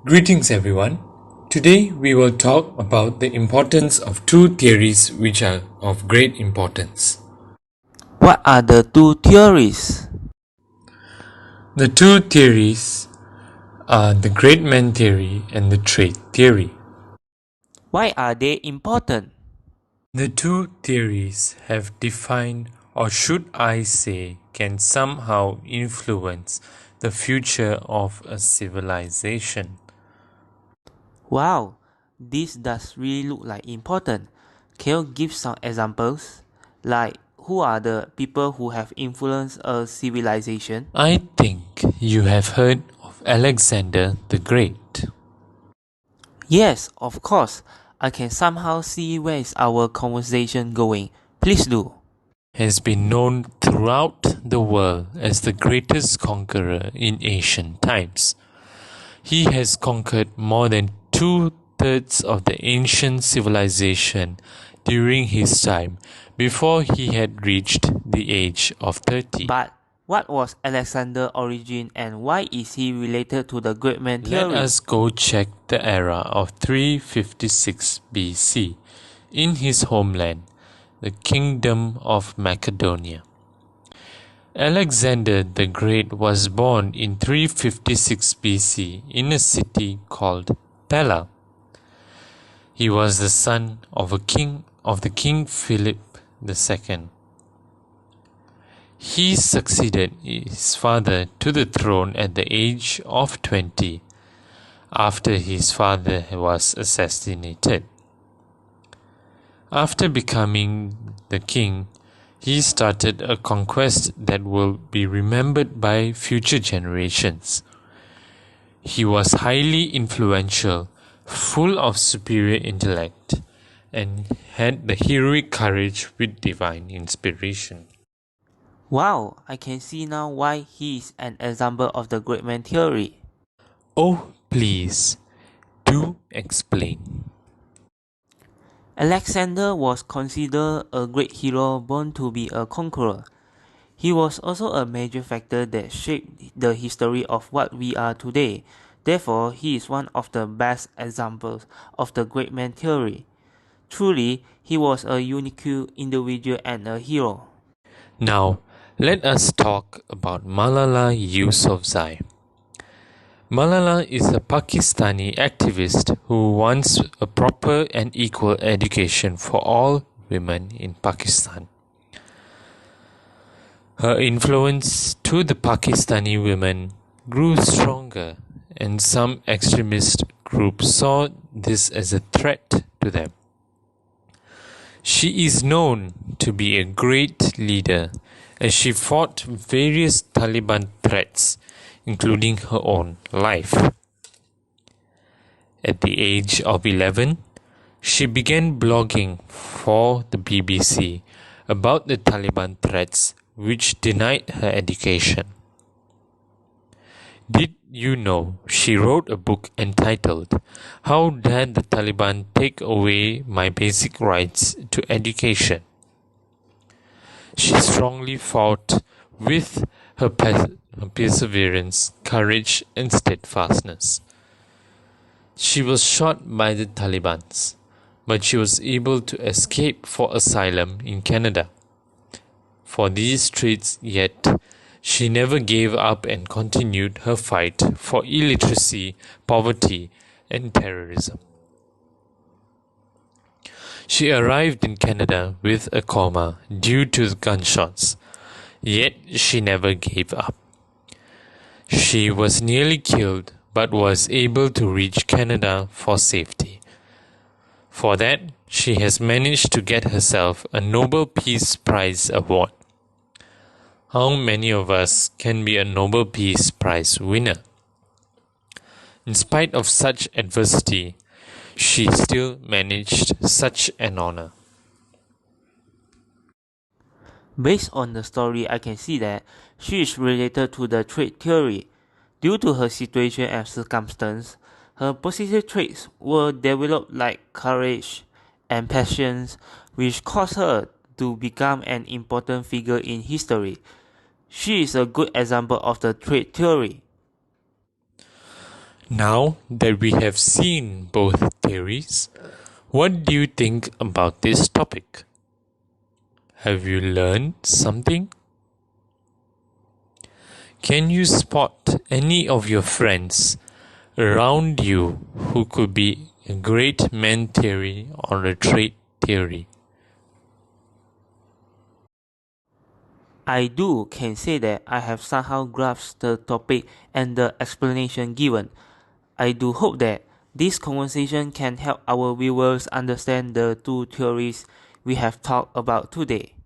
Greetings everyone. Today we will talk about the importance of two theories which are of great importance. What are the two theories? The two theories are the great man theory and the trait theory. Why are they important? The two theories have defined, or should I say, can somehow influence the future of a civilization. Wow, this does really look like important. Can you give some examples? Like, who are the people who have influenced a civilization? I think you have heard of Alexander the Great. Yes, of course. I can somehow see where is our conversation going. Please do. Has been known throughout the world as the greatest conqueror in ancient times. He has conquered more than two-thirds of the ancient civilization during his time before he had reached the age of 30. But what was Alexander's origin and why is he related to the great man Let theory? us go check the era of 356 BC in his homeland, the Kingdom of Macedonia. Alexander the Great was born in 356 BC in a city called Pella. He was the son of the King Philip II. He succeeded his father to the throne at the age of 20 after his father was assassinated. After becoming the king, he started a conquest that will be remembered by future generations. He was highly influential, full of superior intellect, and had the heroic courage with divine inspiration. Wow, I can see now why he is an example of the great man theory. Oh, please, do explain. Alexander was considered a great hero born to be a conqueror. He was also a major factor that shaped the history of what we are today. Therefore, he is one of the best examples of the great man theory. Truly, he was a unique individual and a hero. Now, let us talk about Malala Yousafzai. Malala is a Pakistani activist who wants a proper and equal education for all women in Pakistan. Her influence to the Pakistani women grew stronger, and some extremist groups saw this as a threat to them. She is known to be a great leader as she fought various Taliban threats, including her own life. At the age of 11, she began blogging for the BBC about the Taliban threats which denied her education. Did you know she wrote a book entitled How Dare the Taliban Take Away My Basic Rights to Education? She strongly fought with her perseverance, courage, and steadfastness. She was shot by the Taliban, but she was able to escape for asylum in Canada. For these traits, yet, she never gave up and continued her fight for illiteracy, poverty, and terrorism. She arrived in Canada with a coma due to gunshots, yet she never gave up. She was nearly killed but was able to reach Canada for safety. For that, she has managed to get herself a Nobel Peace Prize award. How many of us can be a Nobel Peace Prize winner? In spite of such adversity, she still managed such an honor. Based on the story, I can see that she is related to the trait theory. Due to her situation and circumstance, her positive traits were developed like courage and patience, which caused her to become an important figure in history. She is a good example of the trait theory. Now that we have seen both theories, what do you think about this topic? Have you learned something? Can you spot any of your friends around you who could be a great man theory or a trait theory? I can say that I have somehow grasped the topic and the explanation given. I do hope that this conversation can help our viewers understand the two theories we have talked about today.